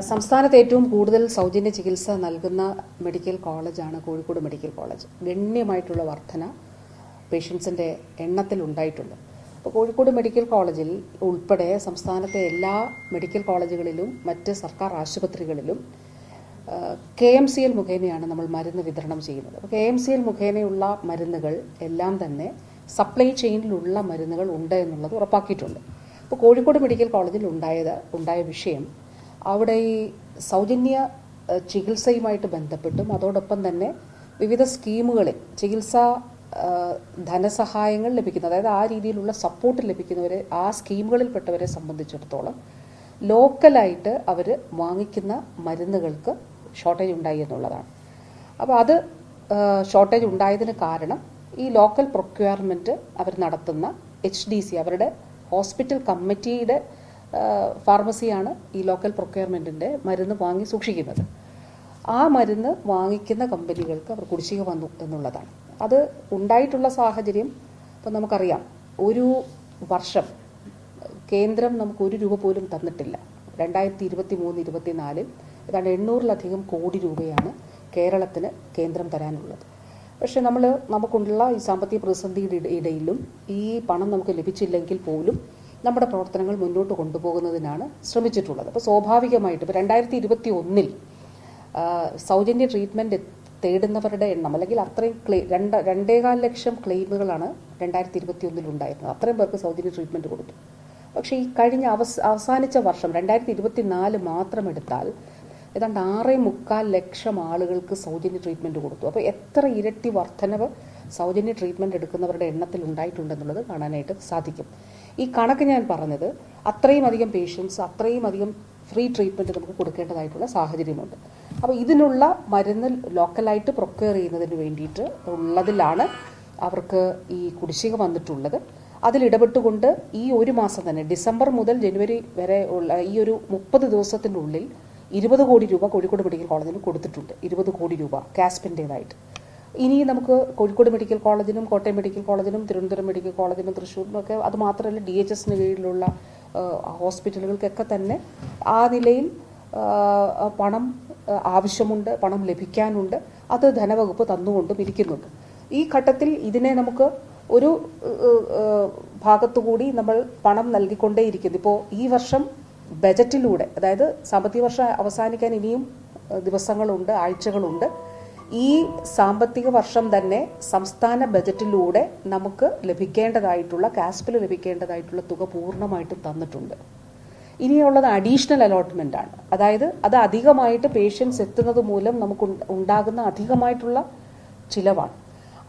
സംസ്ഥാനത്ത് ഏറ്റവും കൂടുതൽ സൗജന്യ ചികിത്സ നൽകുന്ന മെഡിക്കൽ കോളേജാണ് കോഴിക്കോട് മെഡിക്കൽ കോളേജ്. ഗണ്യമായിട്ടുള്ള വർധന പേഷ്യൻസിൻ്റെ എണ്ണത്തിൽ ഉണ്ടായിട്ടുണ്ട്. അപ്പോൾ കോഴിക്കോട് മെഡിക്കൽ കോളേജിൽ ഉൾപ്പെടെ സംസ്ഥാനത്തെ എല്ലാ മെഡിക്കൽ കോളേജുകളിലും മറ്റ് സർക്കാർ ആശുപത്രികളിലും KMCL മുഖേനയാണ് നമ്മൾ മരുന്ന് വിതരണം ചെയ്യുന്നത്. അപ്പോൾ KMCL മുഖേനയുള്ള മരുന്നുകൾ എല്ലാം തന്നെ സപ്ലൈ ചെയിനിലുള്ള മരുന്നുകൾ ഉണ്ട് എന്നുള്ളത് ഉറപ്പാക്കിയിട്ടുണ്ട്. അപ്പോൾ കോഴിക്കോട് മെഡിക്കൽ കോളേജിൽ ഉണ്ടായ വിഷയം അവിടെ ഈ സൗജന്യ ചികിത്സയുമായിട്ട് ബന്ധപ്പെട്ടും അതോടൊപ്പം തന്നെ വിവിധ സ്കീമുകളിൽ ചികിത്സാ ധനസഹായങ്ങൾ ലഭിക്കുന്ന, അതായത് ആ രീതിയിലുള്ള സപ്പോർട്ട് ലഭിക്കുന്നവരെ, ആ സ്കീമുകളിൽപ്പെട്ടവരെ സംബന്ധിച്ചിടത്തോളം ലോക്കലായിട്ട് അവർ വാങ്ങിക്കുന്ന മരുന്നുകൾക്ക് ഷോർട്ടേജ് ഉണ്ടായി എന്നുള്ളതാണ്. അപ്പോൾ അത് ഷോർട്ടേജ് ഉണ്ടായതിന് കാരണം ഈ ലോക്കൽ പ്രൊക്യൂർമെൻറ്റ് അവർ നടത്തുന്ന HDC, അവരുടെ ഹോസ്പിറ്റൽ കമ്മിറ്റിയുടെ ഫാർമസിയാണ് ഈ ലോക്കൽ പ്രൊക്യൂർമെൻറ്റിൻ്റെ മരുന്ന് വാങ്ങി സൂക്ഷിക്കുന്നത്. ആ മരുന്ന് വാങ്ങിക്കുന്ന കമ്പനികൾക്ക് അവർ കുടിശ്ശിക വന്നു എന്നുള്ളതാണ്. അത് ഉണ്ടായിട്ടുള്ള സാഹചര്യം ഇപ്പം നമുക്കറിയാം. ഒരു വർഷം കേന്ദ്രം നമുക്ക് 1 രൂപ പോലും തന്നിട്ടില്ല. 2023-24 ഏതാണ്ട് 800-ലധികം കോടി രൂപയാണ് കേരളത്തിന് കേന്ദ്രം തരാനുള്ളത്. പക്ഷേ നമുക്കുള്ള ഈ സാമ്പത്തിക പ്രതിസന്ധിയുടെ ഇടയിലും ഈ പണം നമുക്ക് ലഭിച്ചില്ലെങ്കിൽ പോലും നമ്മുടെ പ്രവർത്തനങ്ങൾ മുന്നോട്ട് കൊണ്ടുപോകുന്നതിനാണ് ശ്രമിച്ചിട്ടുള്ളത്. അപ്പോൾ സ്വാഭാവികമായിട്ട് ഇപ്പോൾ 2021 സൗജന്യ ട്രീറ്റ്മെൻറ്റ് തേടുന്നവരുടെ എണ്ണം, അല്ലെങ്കിൽ അത്രയും 2.25 ലക്ഷം ക്ലെയിമുകളാണ് 2021 ഉണ്ടായിരുന്നത്. അത്രയും പേർക്ക് സൗജന്യ ട്രീറ്റ്മെൻറ്റ് കൊടുത്തു. പക്ഷേ ഈ കഴിഞ്ഞ അവസാനിച്ച വർഷം 2024 മാത്രം എടുത്താൽ ഏതാണ്ട് 6.25 ലക്ഷം ആളുകൾക്ക് സൗജന്യ ട്രീറ്റ്മെൻറ്റ് കൊടുത്തു. അപ്പോൾ എത്ര ഇരട്ടി വർധനവ് സൗജന്യ ട്രീറ്റ്മെൻറ്റ് എടുക്കുന്നവരുടെ എണ്ണത്തിൽ ഉണ്ടായിട്ടുണ്ടെന്നുള്ളത് കാണാനായിട്ട് സാധിക്കും. ഈ കണക്ക് ഞാൻ പറഞ്ഞത്, അത്രയും അധികം പേഷ്യൻസ്, അത്രയും അധികം ഫ്രീ ട്രീറ്റ്മെൻറ്റ് നമുക്ക് കൊടുക്കേണ്ടതായിട്ടുള്ള സാഹചര്യമുണ്ട്. അപ്പോൾ ഇതിനുള്ള മരുന്ന് ലോക്കലായിട്ട് പ്രൊക്യൂർ ചെയ്യുന്നതിന് വേണ്ടിയിട്ട് ഉള്ളതിലാണ് അവർക്ക് ഈ കുടിശ്ശിക വന്നിട്ടുള്ളത്. അതിലിടപെട്ടുകൊണ്ട് ഈ ഒരു മാസം തന്നെ, ഡിസംബർ മുതൽ ജനുവരി വരെ ഉള്ള ഈ ഒരു 30 ദിവസത്തിനുള്ളിൽ 20 കോടി രൂപ കോഴിക്കോട് മെഡിക്കൽ കോളേജിന് കൊടുത്തിട്ടുണ്ട്. 20 കോടി രൂപ കാസ്പിൻ്റേതായിട്ട്. ഇനി നമുക്ക് കോഴിക്കോട് മെഡിക്കൽ കോളേജിനും കോട്ടയം മെഡിക്കൽ കോളേജിനും തിരുവനന്തപുരം മെഡിക്കൽ കോളേജിനും തൃശ്ശൂരിനും ഒക്കെ, അത് മാത്രമല്ല DHSന് കീഴിലുള്ള ഹോസ്പിറ്റലുകൾക്കൊക്കെ തന്നെ ആ നിലയിൽ പണം ആവശ്യമുണ്ട്, പണം ലഭിക്കാനുണ്ട്. അത് ധനവകുപ്പ് തന്നുകൊണ്ടും ഇരിക്കുന്നുണ്ട്. ഈ ഘട്ടത്തിൽ ഇതിനെ നമുക്ക് ഒരു ഭാഗത്തുകൂടി നമ്മൾ പണം നൽകിക്കൊണ്ടേയിരിക്കുന്നു. ഇപ്പോൾ ഈ വർഷം ബജറ്റിലൂടെ, അതായത് സാമ്പത്തിക വർഷം അവസാനിക്കാൻ ഇനിയും ദിവസങ്ങളുണ്ട്, ആഴ്ചകളുണ്ട്. ഈ സാമ്പത്തിക വർഷം തന്നെ സംസ്ഥാന ബജറ്റിലൂടെ നമുക്ക് ലഭിക്കേണ്ടതായിട്ടുള്ള, കാസ്പിൽ ലഭിക്കേണ്ടതായിട്ടുള്ള തുക പൂർണ്ണമായിട്ടും തന്നിട്ടുണ്ട്. ഇനിയുള്ളത് അഡീഷണൽ അലോട്ട്മെൻ്റാണ്. അതായത് അത് അധികമായിട്ട് പേഷ്യൻസ് എത്തുന്നത് മൂലം നമുക്ക് ഉണ്ടാകുന്ന അധികമായിട്ടുള്ള ചിലവാണ്.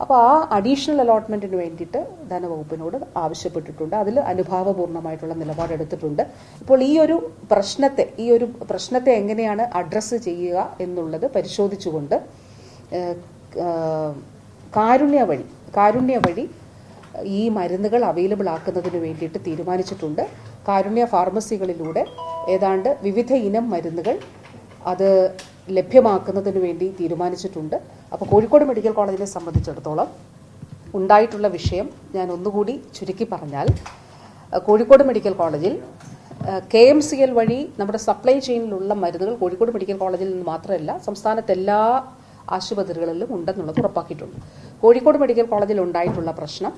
അപ്പോൾ ആ അഡീഷണൽ അലോട്ട്മെൻറ്റിന് വേണ്ടിയിട്ട് ധനവകുപ്പിനോട് ആവശ്യപ്പെട്ടിട്ടുണ്ട്. അതിൽ അനുഭാവപൂർണ്ണമായിട്ടുള്ള നിലപാടെടുത്തിട്ടുണ്ട്. ഇപ്പോൾ ഈ ഒരു പ്രശ്നത്തെ എങ്ങനെയാണ് അഡ്രസ്സ് ചെയ്യുക എന്നുള്ളത് പരിശോധിച്ചുകൊണ്ട് കാരുണ്യ വഴി ഈ മരുന്നുകൾ അവൈലബിൾ ആക്കുന്നതിന് വേണ്ടിയിട്ട് തീരുമാനിച്ചിട്ടുണ്ട്. കാരുണ്യ ഫാർമസികളിലൂടെ ഏതാണ്ട് വിവിധ ഇനം മരുന്നുകൾ അത് ലഭ്യമാക്കുന്നതിന് വേണ്ടി തീരുമാനിച്ചിട്ടുണ്ട്. അപ്പോൾ കോഴിക്കോട് മെഡിക്കൽ കോളേജിനെ സംബന്ധിച്ചിടത്തോളം ഉണ്ടായിട്ടുള്ള വിഷയം ഞാൻ ഒന്നുകൂടി ചുരുക്കി പറഞ്ഞാൽ, കോഴിക്കോട് മെഡിക്കൽ കോളേജിൽ KMCL വഴി നമ്മുടെ സപ്ലൈ ചെയിനിലുള്ള മരുന്നുകൾ കോഴിക്കോട് മെഡിക്കൽ കോളേജിൽ നിന്ന് മാത്രമല്ല സംസ്ഥാനത്തെ എല്ലാ ആശുപത്രികളിലും ഉണ്ടെന്നുള്ളത് ഉറപ്പാക്കിയിട്ടുണ്ട്. കോഴിക്കോട് മെഡിക്കൽ കോളേജിൽ ഉണ്ടായിട്ടുള്ള പ്രശ്നം,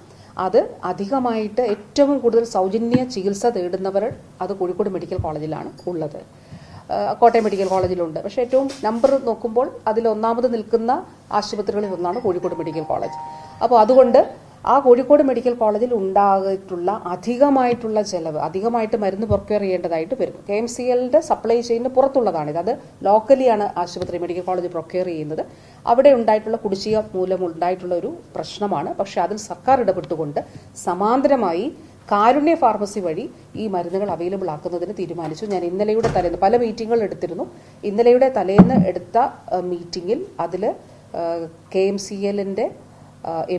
അത് അധികമായിട്ട് ഏറ്റവും കൂടുതൽ സൗജന്യ ചികിത്സ തേടുന്നവർ അത് കോഴിക്കോട് മെഡിക്കൽ കോളേജിലാണ് ഉള്ളത്. കോട്ടയം മെഡിക്കൽ കോളേജിലുണ്ട്. പക്ഷേ ഏറ്റവും നമ്പർ നോക്കുമ്പോൾ അതിൽ ഒന്നാമത് നിൽക്കുന്ന ആശുപത്രികളിൽ ഒന്നാണ് കോഴിക്കോട് മെഡിക്കൽ കോളേജ്. അപ്പോൾ അതുകൊണ്ട് ആ കോഴിക്കോട് മെഡിക്കൽ കോളേജിൽ ഉണ്ടായിട്ടുള്ള അധികമായിട്ടുള്ള ചെലവ്, അധികമായിട്ട് മരുന്ന് പ്രൊക്യൂർ ചെയ്യേണ്ടതായിട്ട് വരും. KMCLന്റെ സപ്ലൈ ചെയിനിന് പുറത്തുള്ളതാണിത്. അത് ലോക്കലിയാണ് ആശുപത്രി മെഡിക്കൽ കോളേജ് പ്രൊക്യൂർ ചെയ്യുന്നത്. അവിടെ ഉണ്ടായിട്ടുള്ള കുടിശ്ശിക മൂലം ഉണ്ടായിട്ടുള്ള ഒരു പ്രശ്നമാണ്. പക്ഷേ അതിൽ സർക്കാർ ഇടപെട്ടുകൊണ്ട് സമാന്തരമായി കാരുണ്യ ഫാർമസി വഴി ഈ മരുന്നുകൾ അവൈലബിൾ ആക്കുന്നതിന് തീരുമാനിച്ചു. ഞാൻ ഇന്നലെയുടെ തലേന്ന് പല മീറ്റിങ്ങുകൾ എടുത്തിരുന്നു. ഇന്നലെയുടെ തലേന്ന് എടുത്ത മീറ്റിങ്ങിൽ അതിൽ KMCLന്റെ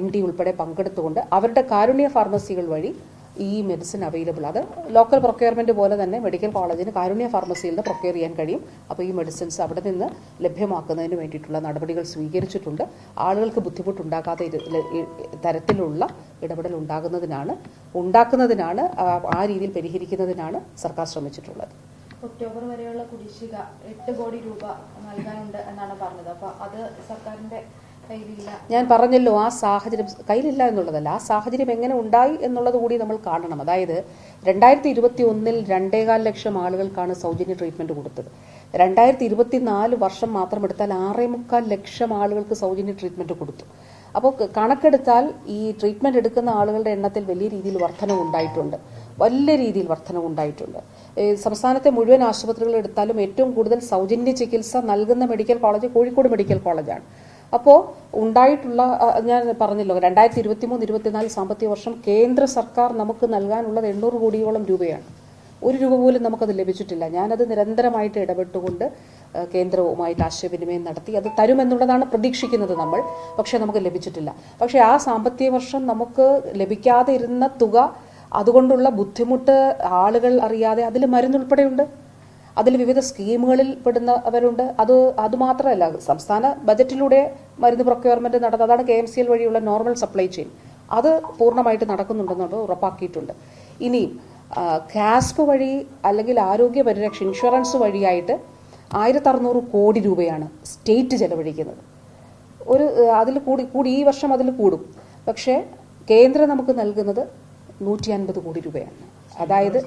MD ഉൾപ്പെടെ പങ്കെടുത്തുകൊണ്ട് അവരുടെ കാരുണ്യ ഫാർമസികൾ വഴി ഈ മെഡിസിൻ അവൈലബിൾ, അത് ലോക്കൽ പ്രൊക്യൂർമെൻറ്റ് പോലെ തന്നെ മെഡിക്കൽ കോളേജിന് കാരുണ്യ ഫാർമസിയിൽ നിന്ന് പ്രൊക്യൂർ ചെയ്യാൻ കഴിയും. അപ്പോൾ ഈ മെഡിസിൻസ് അവിടെ നിന്ന് ലഭ്യമാക്കുന്നതിന് വേണ്ടിയിട്ടുള്ള നടപടികൾ സ്വീകരിച്ചിട്ടുണ്ട്. ആളുകൾക്ക് ബുദ്ധിമുട്ടുണ്ടാകാത്ത തരത്തിലുള്ള ഇടപെടൽ ഉണ്ടാക്കുന്നതിനാണ് ആ രീതിയിൽ പരിഹരിക്കുന്നതിനാണ് സർക്കാർ ശ്രമിച്ചിട്ടുള്ളത്. ഒക്ടോബർ വരെയുള്ള കുടിശ്ശിക 8 കോടി രൂപ നൽകാനുണ്ട് എന്നാണ് പറഞ്ഞത്. അപ്പോൾ അത് സർക്കാരിന്റെ കയ്യിലില്ല. ഞാൻ പറഞ്ഞല്ലോ, ആ സാഹചര്യം കയ്യിലില്ല എന്നുള്ളതല്ല, ആ സാഹചര്യം എങ്ങനെ ഉണ്ടായി എന്നുള്ളത് കൂടി നമ്മൾ കാണണം. അതായത് 2021 2.25 ലക്ഷം ആളുകൾക്കാണ് സൗജന്യ ട്രീറ്റ്മെന്റ് കൊടുത്തത്. 2024 വർഷം മാത്രം എടുത്താൽ 6.25 ലക്ഷം ആളുകൾക്ക് സൗജന്യ ട്രീറ്റ്മെന്റ് കൊടുത്തു. അപ്പോൾ കണക്കെടുത്താൽ ഈ ട്രീറ്റ്മെന്റ് എടുക്കുന്ന ആളുകളുടെ എണ്ണത്തിൽ വലിയ രീതിയിൽ വർധനവുണ്ടായിട്ടുണ്ട്. സംസ്ഥാനത്തെ മുഴുവൻ ആശുപത്രികൾ എടുത്താലും ഏറ്റവും കൂടുതൽ സൗജന്യ ചികിത്സ നൽകുന്ന മെഡിക്കൽ കോളേജ് കോഴിക്കോട് മെഡിക്കൽ കോളേജാണ്. അപ്പോൾ ഉണ്ടായിട്ടുള്ള, ഞാൻ പറഞ്ഞല്ലോ, 2023-24 സാമ്പത്തിക വർഷം കേന്ദ്ര സർക്കാർ നമുക്ക് നൽകാനുള്ളത് 800 കോടിയോളം രൂപയാണ്. 1 രൂപ പോലും നമുക്കത് ലഭിച്ചിട്ടില്ല. ഞാനത് നിരന്തരമായിട്ട് ഇടപെട്ടുകൊണ്ട് കേന്ദ്രവുമായിട്ട് ആശയവിനിമയം നടത്തി അത് തരുമെന്നുള്ളതാണ് പ്രതീക്ഷിക്കുന്നത് നമ്മൾ. പക്ഷേ നമുക്ക് ലഭിച്ചിട്ടില്ല. പക്ഷേ ആ സാമ്പത്തിക വർഷം നമുക്ക് ലഭിക്കാതെ ഇരുന്ന തുക, അതുകൊണ്ടുള്ള ബുദ്ധിമുട്ട് ആളുകൾ അറിയാതെ അതിൽ മരുന്നുൾപ്പെടെയുണ്ട്, അതിൽ വിവിധ സ്കീമുകളിൽ പെടുന്നവരുണ്ട്. അതുമാത്രമല്ല, സംസ്ഥാന ബജറ്റിലൂടെ മരുന്ന് പ്രൊക്യൂർമെന്റ് നടന്നത്, അതാണ് KMCL വഴിയുള്ള നോർമൽ സപ്ലൈ ചെയിൻ, അത് പൂർണ്ണമായിട്ട് നടക്കുന്നുണ്ടെന്നുള്ളത് ഉറപ്പാക്കിയിട്ടുണ്ട്. ഇനി കാസ്പ് വഴി അല്ലെങ്കിൽ ആരോഗ്യ പരിരക്ഷ ഇൻഷുറൻസ് വഴിയായിട്ട് 1600 കോടി രൂപയാണ് സ്റ്റേറ്റ് ചെലവഴിക്കുന്നത്. അതിൽ കൂടി ഈ വർഷം അതിൽ കൂടും. പക്ഷേ കേന്ദ്രം നമുക്ക് നൽകുന്നത് 150 കോടി രൂപയാണ്. അതായത്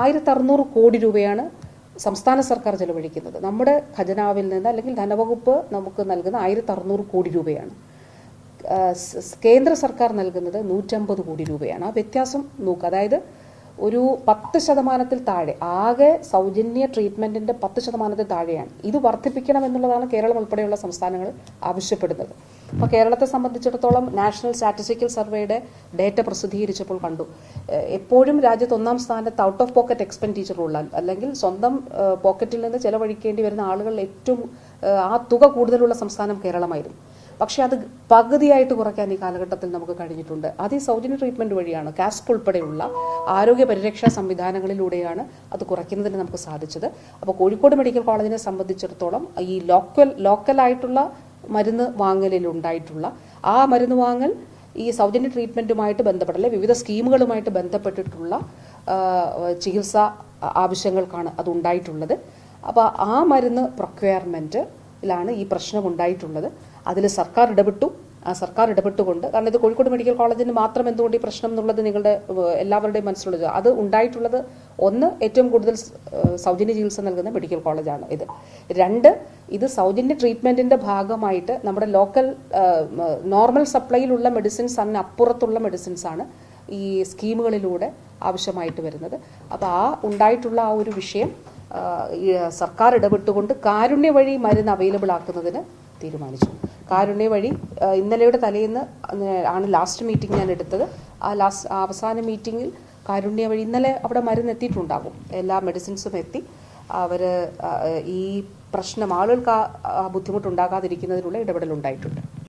1600 കോടി രൂപയാണ് സംസ്ഥാന സർക്കാർ ചെലവഴിക്കുന്നത്. നമ്മുടെ ഖജനാവിൽ നിന്ന് അല്ലെങ്കിൽ ധനവകുപ്പ് നമുക്ക് നൽകുന്ന 1600 കോടി രൂപയാണ്. കേന്ദ്ര സർക്കാർ നൽകുന്നത് 150 കോടി രൂപയാണ്. ആ വ്യത്യാസം നോക്കുക. അതായത് ഒരു 10% താഴെ, ആകെ സൗജന്യ ട്രീറ്റ്മെന്റിന്റെ 10% താഴെയാണ്. ഇത് വർദ്ധിപ്പിക്കണം എന്നുള്ളതാണ് കേരളം ഉൾപ്പെടെയുള്ള സംസ്ഥാനങ്ങൾ ആവശ്യപ്പെടുന്നത്. അപ്പോൾ കേരളത്തെ സംബന്ധിച്ചിടത്തോളം നാഷണൽ സ്റ്റാറ്റിസ്റ്റിക്കൽ സർവേയുടെ ഡേറ്റ പ്രസിദ്ധീകരിച്ചപ്പോൾ കണ്ടു, എപ്പോഴും രാജ്യത്ത് 1-ാം സ്ഥാനത്ത് ഔട്ട് ഓഫ് പോക്കറ്റ് എക്സ്പെൻഡിച്ചറുള്ള, അല്ലെങ്കിൽ സ്വന്തം പോക്കറ്റിൽ നിന്ന് ചെലവഴിക്കേണ്ടി വരുന്ന ആളുകൾ ഏറ്റവും ആ തുക കൂടുതലുള്ള സംസ്ഥാനം കേരളമായിരുന്നു. പക്ഷേ അത് പകുതിയായിട്ട് കുറയ്ക്കാൻ ഈ കാലഘട്ടത്തിൽ നമുക്ക് കഴിഞ്ഞിട്ടുണ്ട്. അത് ഈ സൗജന്യ ട്രീറ്റ്മെന്റ് വഴിയാണ്, കാസ്പ് ഉൾപ്പെടെയുള്ള ആരോഗ്യ പരിരക്ഷാ സംവിധാനങ്ങളിലൂടെയാണ് അത് കുറയ്ക്കുന്നതിന് നമുക്ക് സാധിച്ചത്. അപ്പോൾ കോഴിക്കോട് മെഡിക്കൽ കോളേജിനെ സംബന്ധിച്ചിടത്തോളം ഈ ലോക്കലായിട്ടുള്ള മരുന്ന് വാങ്ങലിലുണ്ടായിട്ടുള്ള ആ മരുന്ന് വാങ്ങൽ ഈ സൗജന്യ ട്രീറ്റ്മെന്റുമായിട്ട് ബന്ധപ്പെട്ട വിവിധ സ്കീമുകളുമായിട്ട് ബന്ധപ്പെട്ടിട്ടുള്ള ചികിത്സാ ആവശ്യങ്ങൾക്കാണ് അത് ഉണ്ടായിട്ടുള്ളത്. അപ്പോൾ ആ മരുന്ന് പ്രൊക്യൂർമെന്റിലാണ് ഈ പ്രശ്നം ഉണ്ടായിട്ടുള്ളത്. അതിൽ സർക്കാർ ഇടപെട്ടു. ആ സർക്കാർ ഇടപെട്ടുകൊണ്ട്, കാരണം ഇത് കോഴിക്കോട് മെഡിക്കൽ കോളേജിന് മാത്രം എന്തുകൊണ്ട് ഈ പ്രശ്നം എന്നുള്ളത് നിങ്ങളുടെ എല്ലാവരുടെയും മനസ്സിലുള്ളത്, അത് ഉണ്ടായിട്ടുള്ളത് ഒന്ന്, ഏറ്റവും കൂടുതൽ സൗജന്യ ചികിത്സ നൽകുന്ന മെഡിക്കൽ കോളേജാണ് ഇത്. 2, ഇത് സൗജന്യ ട്രീറ്റ്മെന്റിന്റെ ഭാഗമായിട്ട് നമ്മുടെ ലോക്കൽ നോർമൽ സപ്ലൈയിലുള്ള മെഡിസിൻസ്, അതിനപ്പുറത്തുള്ള മെഡിസിൻസ് ആണ് ഈ സ്കീമുകളിലൂടെ ആവശ്യമായിട്ട് വരുന്നത്. അപ്പോൾ ആ ഉണ്ടായിട്ടുള്ള ആ ഒരു വിഷയം സർക്കാർ ഇടപെട്ടുകൊണ്ട് കാരുണ്യ വഴി മരുന്ന് അവൈലബിൾ ആക്കുന്നതിന് തീരുമാനിച്ചു. കാരുണ്യ വഴി ഇന്നലെയുടെ തലേന്ന് ആണ് ലാസ്റ്റ് മീറ്റിംഗ് ഞാൻ എടുത്തത്. അവസാന മീറ്റിങ്ങിൽ കാരുണ്യ വഴി ഇന്നലെ അവിടെ മരുന്ന് എത്തിയിട്ടുണ്ടാകും, എല്ലാ മെഡിസിൻസും എത്തി. അവർ ഈ പ്രശ്നം ആളുകൾക്ക് ബുദ്ധിമുട്ടുണ്ടാകാതിരിക്കുന്നതിനുള്ള ഇടപെടലുണ്ടായിട്ടുണ്ട്.